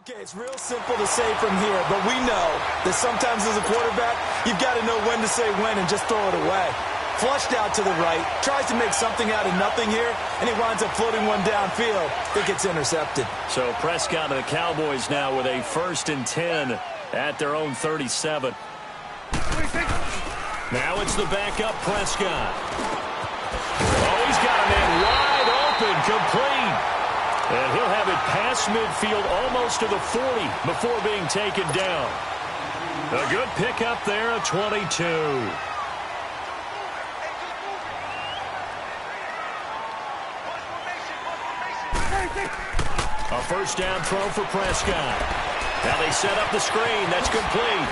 Okay, it's real simple to say from here, but we know that sometimes as a quarterback, you've got to know when to say when and just throw it away. Flushed out to the right, tries to make something out of nothing here, and he winds up floating one downfield that gets intercepted. So Prescott and the Cowboys now with a 1st and 10 at their own 37. Now it's the backup Prescott. Oh, he's got a man wide open, complete. And he'll have it past midfield almost to the 40 before being taken down. A good pickup there at 22. A first down throw for Prescott. Now they set up the screen. That's complete.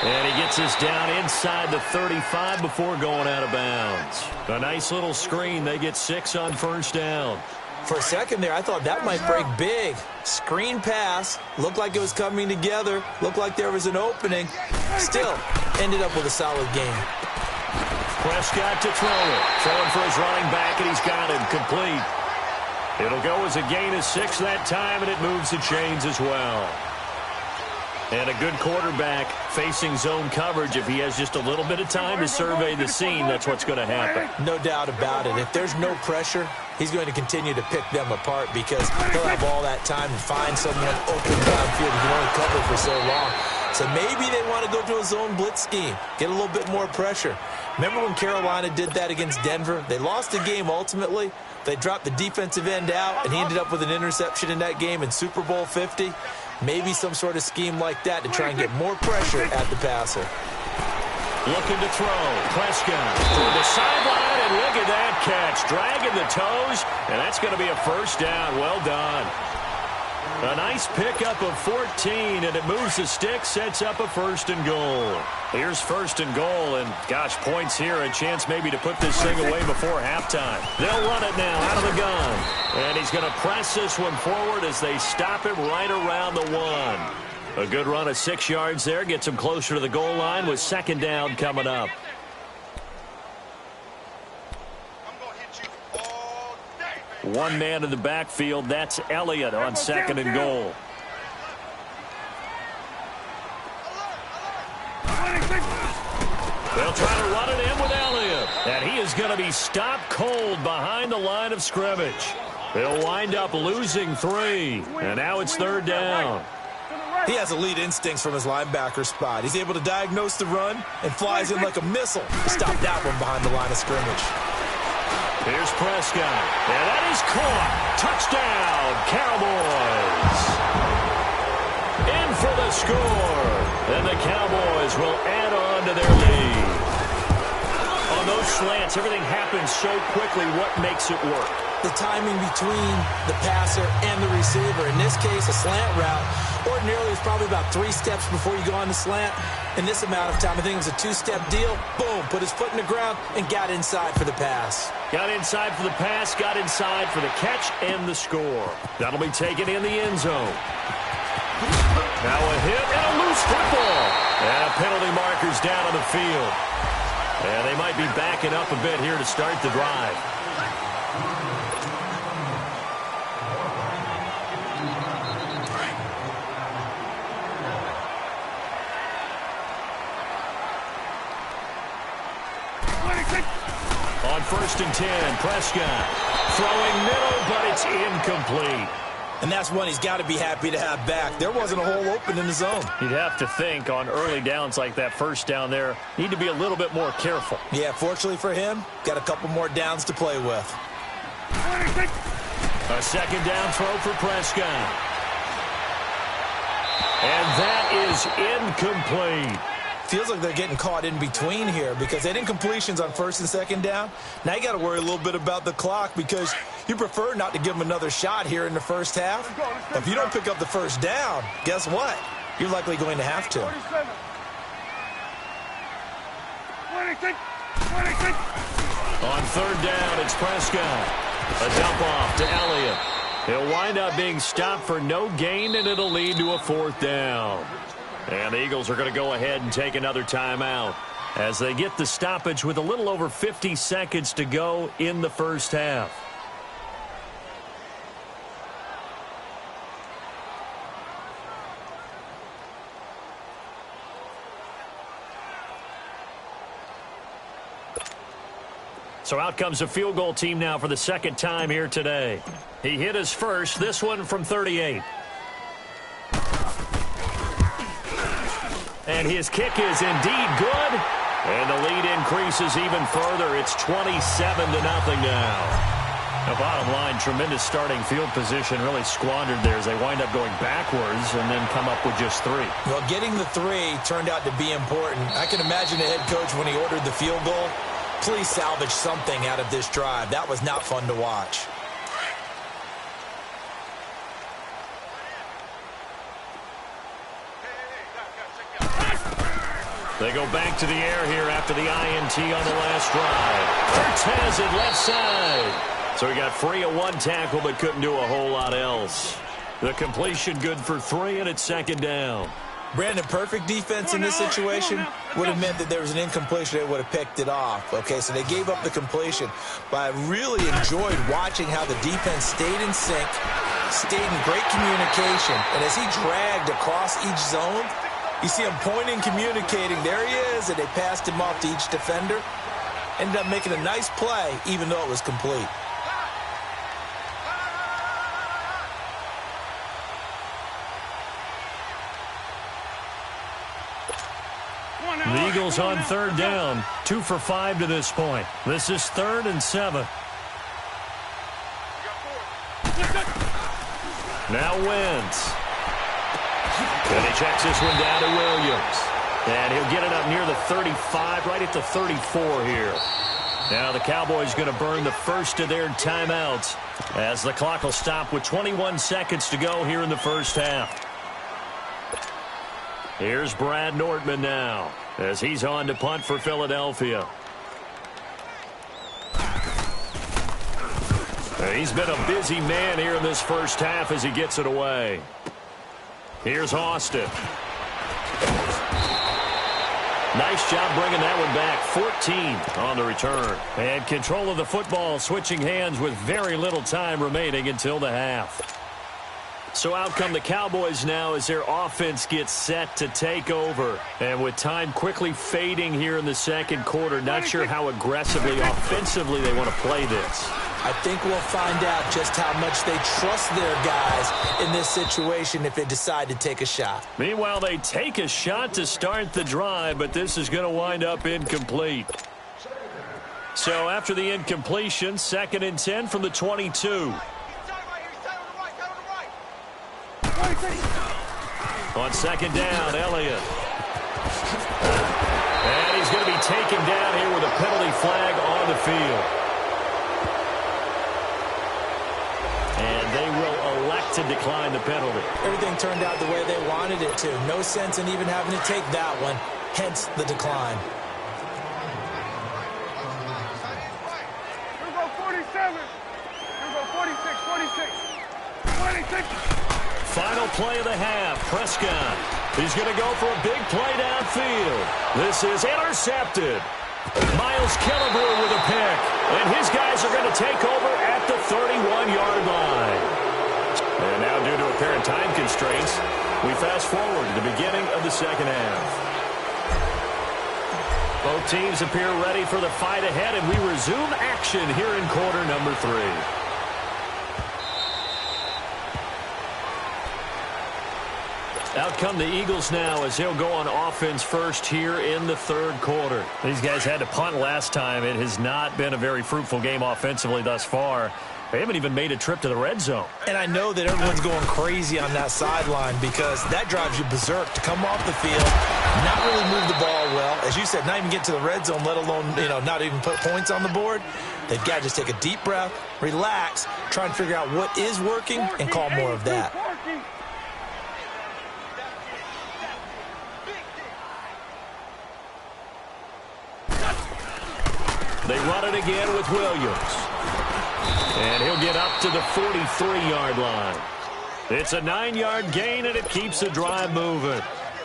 And he gets us down inside the 35 before going out of bounds. A nice little screen. They get 6 on first down. For a second there, I thought that might break big. Screen pass. Looked like it was coming together. Looked like there was an opening. Still, ended up with a solid game. Prescott to throw it. Throwing for his running back, and he's got him complete. It'll go as a gain of 6 that time, and it moves the chains as well. And a good quarterback facing zone coverage. If he has just a little bit of time to survey the scene, that's what's going to happen. No doubt about it. If there's no pressure, he's going to continue to pick them apart because he'll have all that time to find someone open downfield. He can only cover for so long. So maybe they want to go to a zone blitz scheme, get a little bit more pressure. Remember when Carolina did that against Denver? They lost the game ultimately. They dropped the defensive end out, and he ended up with an interception in that game in Super Bowl 50. Maybe some sort of scheme like that to try and get more pressure at the passer. Looking to throw. Prescott toward the sideline, and look at that catch. Dragging the toes, and that's going to be a first down. Well done. A nice pickup of 14, and it moves the stick, sets up a 1st and goal. Here's 1st and goal, and gosh, points here, a chance maybe to put this thing away before halftime. They'll run it now out of the gun, and he's going to press this one forward as they stop him right around the 1. A good run of 6 yards there, gets him closer to the goal line with 2nd down coming up. One man in the backfield, that's Elliott on 2nd and goal. They'll try to run it in with Elliott, and he is going to be stopped cold behind the line of scrimmage. They'll wind up losing 3, and now it's 3rd down. He has elite instincts from his linebacker spot. He's able to diagnose the run and flies in like a missile to stop that one behind the line of scrimmage. Here's Prescott, and that is caught. Touchdown, Cowboys. In for the score, and the Cowboys will add on to their lead. On those slants, everything happens so quickly. What makes it work? The timing between the passer and the receiver. In this case, a slant route. Ordinarily, it's probably about 3 steps before you go on the slant. In this amount of time, I think it was a 2-step deal. Boom, put his foot in the ground and got inside for the pass. Got inside for the pass, got inside for the catch and the score. That'll be taken in the end zone. Now a hit and a loose football. And a penalty marker's down on the field. And they might be backing up a bit here to start the drive. On 1st and 10, Prescott throwing middle, but it's incomplete. And that's one he's got to be happy to have back. There wasn't a hole open in the zone. You'd have to think on early downs like that, first down there, need to be a little bit more careful. Yeah, fortunately for him, got a couple more downs to play with. A 2nd down throw for Prescott. And that is incomplete. Feels like they're getting caught in between here because they didn't completions on 1st and 2nd down. Now you got to worry a little bit about the clock because you prefer not to give them another shot here in the first half. If you don't pick up the 1st down, guess what? You're likely going to have to. On 3rd down, it's Prescott. A dump off to Elliott. He'll wind up being stopped for no gain, and it'll lead to a 4th down. And the Eagles are going to go ahead and take another timeout as they get the stoppage with a little over 50 seconds to go in the first half. So out comes a field goal team now for the second time here today. He hit his first, this one from 38. And his kick is indeed good. And the lead increases even further. It's 27-0 now. The bottom line, tremendous starting field position, really squandered there as they wind up going backwards and then come up with just 3. Well, getting the 3 turned out to be important. I can imagine the head coach when he ordered the field goal. Please salvage something out of this drive. That was not fun to watch. They go back to the air here after the INT on the last drive. Hurts has it left side. So he got free of 1 tackle but couldn't do a whole lot else. The completion good for 3, and it's second down. Brandon, perfect defense in this situation would have meant that there was an incompletion. They would have picked it off. Okay, so they gave up the completion. But I really enjoyed watching how the defense stayed in sync, stayed in great communication. And as he dragged across each zone, you see him pointing, communicating. There he is, and they passed him off to each defender. Ended up making a nice play, even though it was complete. The Eagles on third down, 2 for 5 to this point. This is 3rd and 7. Now Wentz. And he checks this one down to Williams. And he'll get it up near the 35, right at the 34 here. Now the Cowboys going to burn the first of their timeouts as the clock will stop with 21 seconds to go here in the first half. Here's Brad Nortman now as he's on to punt for Philadelphia. He's been a busy man here in this first half as he gets it away. Here's Austin. Nice job bringing that one back. 14 on the return. And control of the football switching hands with very little time remaining until the half. So out come the Cowboys now as their offense gets set to take over. And with time quickly fading here in the second quarter, not sure how aggressively, offensively they want to play this. I think we'll find out just how much they trust their guys in this situation if they decide to take a shot. Meanwhile, they take a shot to start the drive, but this is going to wind up incomplete. So after the incompletion, 2nd and 10 from the 22. On 2nd down, Elliott. And he's going to be taken down here with a penalty flag on the field. And they will elect to decline the penalty. Everything turned out the way they wanted it to. No sense in even having to take that one, hence the decline. Here we go 47. Here we go 46, 46. 26. Final play of the half. Prescott. He's going to go for a big play downfield. This is intercepted. Miles Killebrew with a pick. And his guys are going to take over at the 31-yard line. And now, due to apparent time constraints, we fast forward to the beginning of the second half. Both teams appear ready for the fight ahead, and we resume action here in quarter number 3. Out come the Eagles now as they'll go on offense first here in the third quarter. These guys had to punt last time. It has not been a very fruitful game offensively thus far. They haven't even made a trip to the red zone. And I know that everyone's going crazy on that sideline because that drives you berserk to come off the field, not really move the ball well. As you said, not even get to the red zone, let alone, not even put points on the board. They've got to just take a deep breath, relax, try and figure out what is working and call more of that. They run it again with Williams. And he'll get up to the 43-yard line. It's a 9-yard gain, and it keeps the drive moving.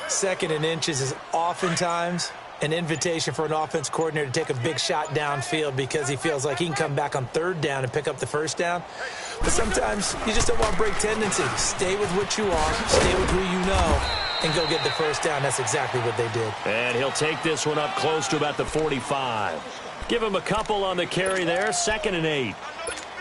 2nd and inches is oftentimes an invitation for an offense coordinator to take a big shot downfield because he feels like he can come back on 3rd down and pick up the 1st down. But sometimes you just don't want to break tendency. Stay with what you are, stay with who you know, and go get the 1st down. That's exactly what they did. And he'll take this one up close to about the 45. Give him a couple on the carry there, 2nd and 8.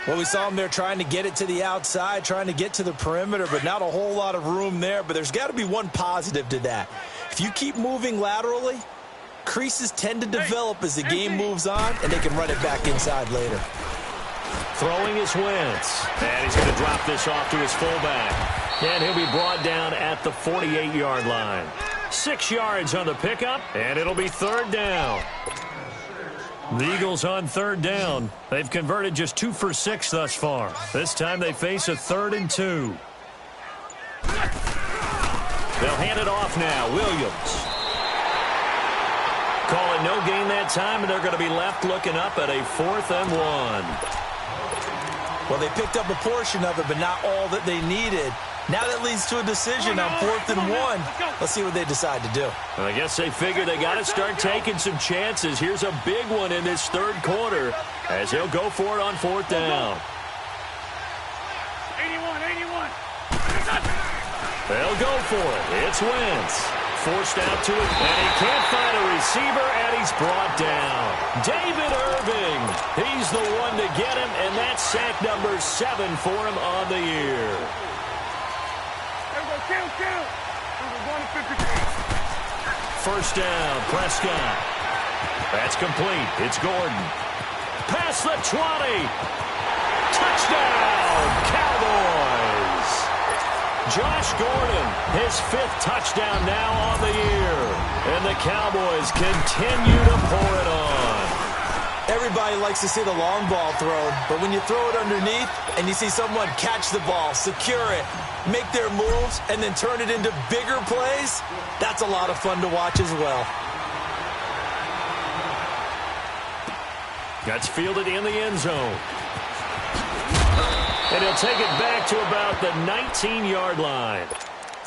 Well, we saw him there trying to get it to the outside, trying to get to the perimeter, but not a whole lot of room there. But there's got to be one positive to that. If you keep moving laterally, creases tend to develop as the game moves on, and they can run it back inside later. Throwing is Wentz. And he's going to drop this off to his fullback. And he'll be brought down at the 48-yard line. 6 yards on the pickup, and it'll be 3rd down. The Eagles on 3rd down. They've converted just 2 for 6 thus far. This time they face a 3rd and 2. They'll hand it off now. Williams. Call it no gain that time, and they're going to be left looking up at a 4th and 1. Well, they picked up a portion of it, but not all that they needed. Now that leads to a decision on 4th and 1. Let's see what they decide to do. I guess they figure they got to start taking some chances. Here's a big one in this 3rd quarter as he'll go for it on 4th down. 81. They'll go for it. It's Wentz. Forced out to it, and he can't find a receiver, and he's brought down. David Irving. He's the one to get him, and that's sack number 7 for him on the year. Kill. 1st down, Prescott. That's complete. It's Gordon. Past the 20. Touchdown, Cowboys. Josh Gordon, his 5th touchdown now on the year. And the Cowboys continue to pour it on. Everybody likes to see the long ball thrown, but when you throw it underneath and you see someone catch the ball, secure it, make their moves, and then turn it into bigger plays, that's a lot of fun to watch as well. That's fielded in the end zone. And he'll take it back to about the 19-yard line.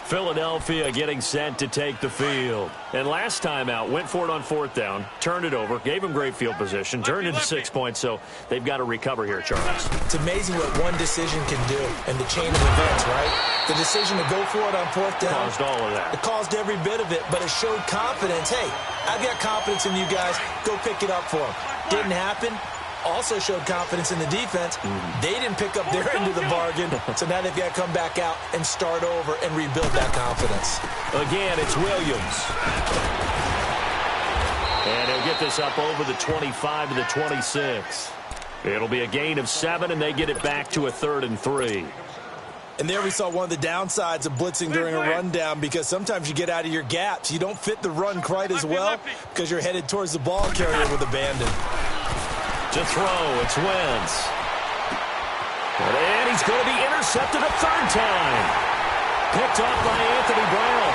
Philadelphia getting set to take the field. And last time out, went for it on 4th down, turned it over, gave him great field position, turned into 6 points, so they've got to recover here, Charles. It's amazing what one decision can do in the chain of events, right? The decision to go for it on 4th down. Caused all of that. It caused every bit of it, but it showed confidence. Hey, I've got confidence in you guys. Go pick it up for them. Didn't happen. Also showed confidence in the defense. They didn't pick up their end of the bargain, so now they've got to come back out and start over and rebuild that confidence. Again, it's Williams. And he'll get this up over the 25 to the 26. It'll be a gain of 7, and they get it back to a 3rd and 3. And there we saw one of the downsides of blitzing during a rundown, because sometimes you get out of your gaps. You don't fit the run quite as well because you're headed towards the ball carrier with abandon. To throw, it's Wentz. And he's going to be intercepted a 3rd time. Picked up by Anthony Brown.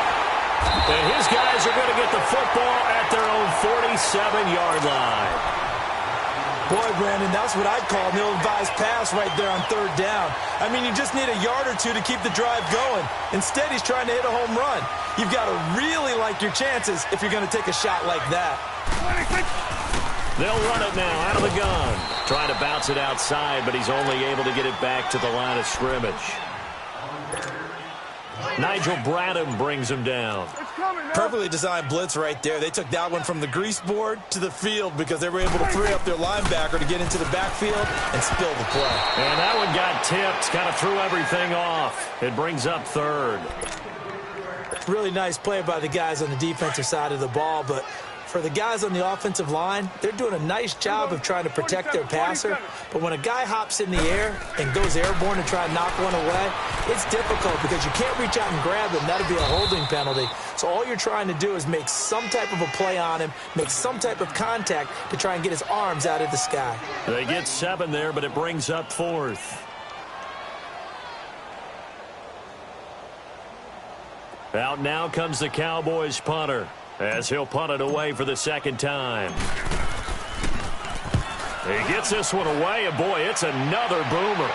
And his guys are going to get the football at their own 47-yard line. Boy, Brandon, that's what I'd call an ill-advised pass right there on 3rd down. I mean, you just need a yard or two to keep the drive going. Instead, he's trying to hit a home run. You've got to really like your chances if you're going to take a shot like that. They'll run it now out of the gun. Trying to bounce it outside, but he's only able to get it back to the line of scrimmage. Nigel Bradham brings him down. Perfectly designed blitz right there. They took that one from the grease board to the field because they were able to free up their linebacker to get into the backfield and spill the play. And that one got tipped, kind of threw everything off. It brings up 3rd. Really nice play by the guys on the defensive side of the ball, but for the guys on the offensive line, they're doing a nice job of trying to protect their passer. But when a guy hops in the air and goes airborne to try and knock one away, it's difficult because you can't reach out and grab him. That'll be a holding penalty. So all you're trying to do is make some type of a play on him, make some type of contact to try and get his arms out of the sky. They get 7 there, but it brings up 4th. Out now comes the Cowboys punter, as he'll punt it away for the 2nd time. He gets this one away, and boy, it's another boomer.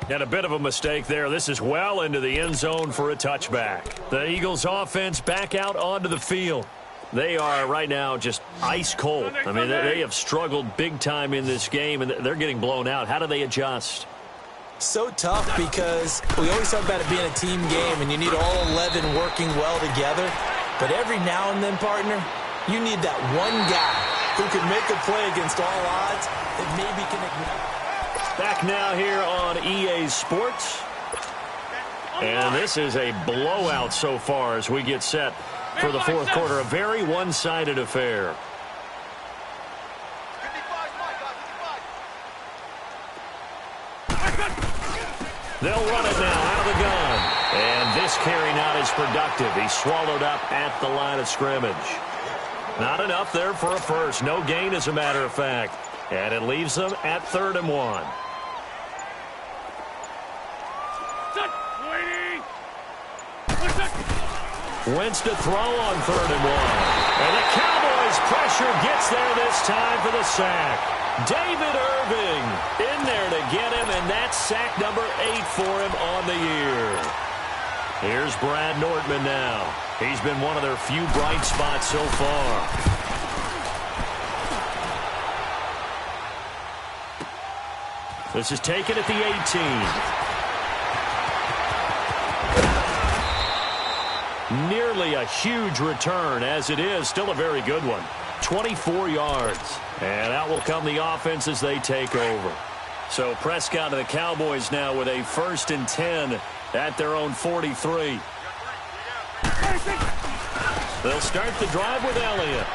And a bit of a mistake there. This is well into the end zone for a touchback. The Eagles offense back out onto the field. They are right now just ice cold. I mean, they have struggled big time in this game, and they're getting blown out. How do they adjust? So tough because we always talk about it being a team game and you need all 11 working well together. But every now and then, partner, you need that one guy who can make a play against all odds and maybe can ignite. Back now here on EA Sports. And this is a blowout so far as we get set for the fourth quarter. A very one-sided affair. They'll run it now out of the gun. And this carry not as productive. He's swallowed up at the line of scrimmage. Not enough there for a first. No gain, as a matter of fact. And it leaves them at 3rd and 1. Wentz to throw on 3rd and 1. And the Cowboys' pressure gets there this time for the sack. David Irving in there to get him, and that's sack number 8 for him on the year. Here's Brad Nortman now. He's been one of their few bright spots so far. This is taken at the 18. Nearly a huge return, as it is. Still a very good one. 24 yards. And out will come the offense as they take over. So Prescott and the Cowboys now with a 1st and 10 at their own 43. They'll start the drive with Elliott.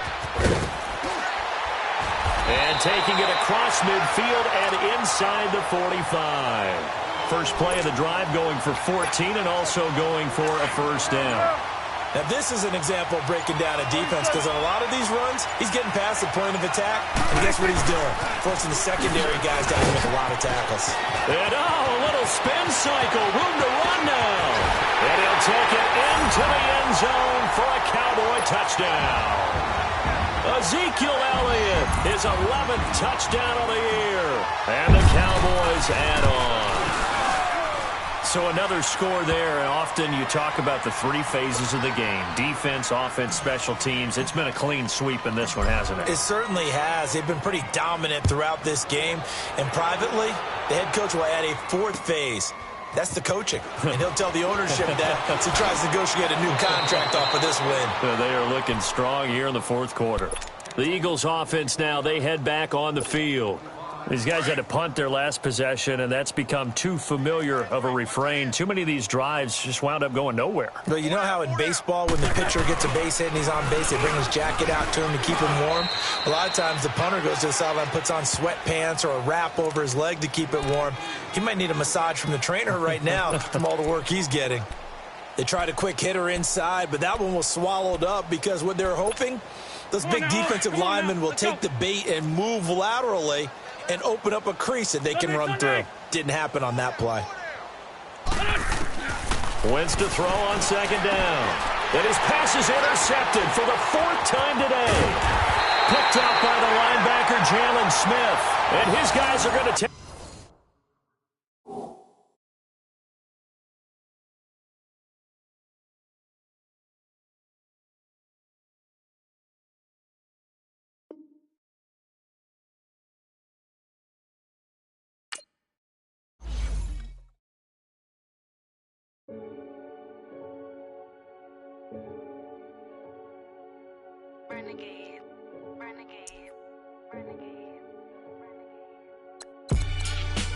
And taking it across midfield and inside the 45. First play of the drive going for 14 and also going for a 1st down. Now, this is an example of breaking down a defense because on a lot of these runs, he's getting past the point of attack, and guess what he's doing? Forcing the secondary guys down to make a lot of tackles. And, a little spin cycle. Room to run now. And he'll take it into the end zone for a Cowboy touchdown. Ezekiel Elliott, his 11th touchdown of the year. And the Cowboys add on. So another score there, and often you talk about the 3 phases of the game. Defense, offense, special teams. It's been a clean sweep in this one, hasn't it? It certainly has. They've been pretty dominant throughout this game. And privately, the head coach will add a 4th phase. That's the coaching. And he'll tell the ownership that as he tries to negotiate a new contract off of this win. They are looking strong here in the 4th quarter. The Eagles offense now, they head back on the field. These guys had to punt their last possession, and that's become too familiar of a refrain. Too many of these drives just wound up going nowhere. But you know how in baseball, when the pitcher gets a base hit and he's on base, they bring his jacket out to him to keep him warm? A lot of times the punter goes to the sideline, puts on sweatpants or a wrap over his leg to keep it warm. He might need a massage from the trainer right now from all the work he's getting. They tried a quick hitter inside, but that one was swallowed up because what they're hoping, those big defensive linemen will take the bait and move laterally and open up a crease that they can run through. Didn't happen on that play. Wentz to throw on 2nd down. And his pass is intercepted for the 4th time today. Picked up by the linebacker, Jalen Smith. And his guys are going to take...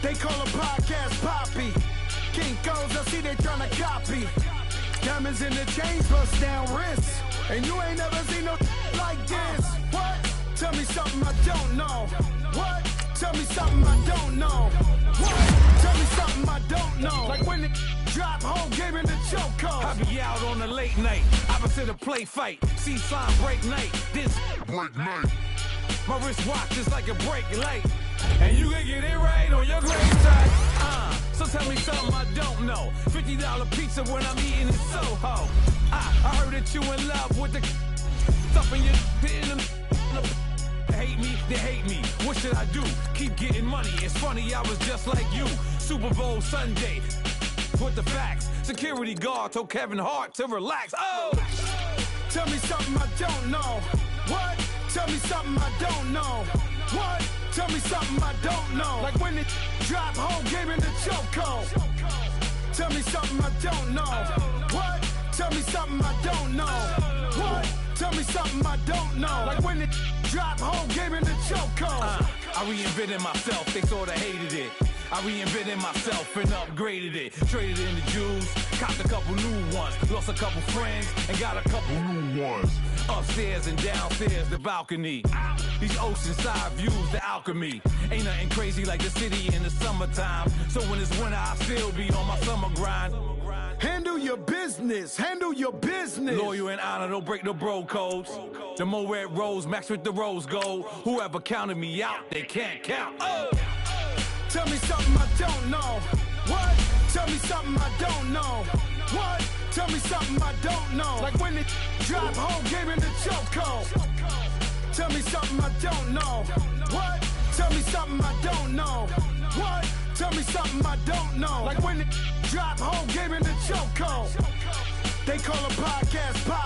They call a podcast Poppy. Kinkos, I see they tryna copy. Diamonds in the chains, bust down wrists. And you ain't never seen no like this. What? Tell me something I don't know. What? Tell me something I don't know. What? Tell me something I don't know. Like when the drop home, gave in the chokehold. I be out on a late night, opposite a play fight. See sign break night, this break night. My wristwatch is like a break light. And you can get it right on your graveside. So tell me something I don't know. $50 pizza when I'm eating in Soho. I heard that you in love with the stuff in your hitting them. Hate me, they hate me. What should I do? Keep getting money. It's funny, I was just like you. Super Bowl Sunday. With the facts. Security guard told Kevin Hart to relax. Oh! Tell me something I don't know. What? Tell me something I don't know. What? Tell me something I don't know. Like when it drop home, gave in the chokehold. Tell me something I don't know. What? Tell me something I don't know. What? Tell me something I don't know. Like when it drop, whole game in the chokehold. I reinvented myself, they sorta hated it. I reinvented myself and upgraded it. Traded in the Jews, copped a couple new ones. Lost a couple friends and got a couple new ones. Upstairs and downstairs, the balcony. These oceanside views, the alchemy. Ain't nothing crazy like the city in the summertime. So when it's winter, I still be on my summer grind. Handle your business, handle your business. Loyal and honor, don't break the bro codes. The more red rose, max with the rose gold. Whoever counted me out, they can't count. Oh! Tell me something I don't know. What? Tell me something I don't know. What? Tell me something I don't know. Like when it drop, whole game in the chokehold. Tell me something I don't know. What? Tell me something I don't know. What? Tell me something I don't know. Like when it drop, whole game in the chokehold. They call a podcast pop.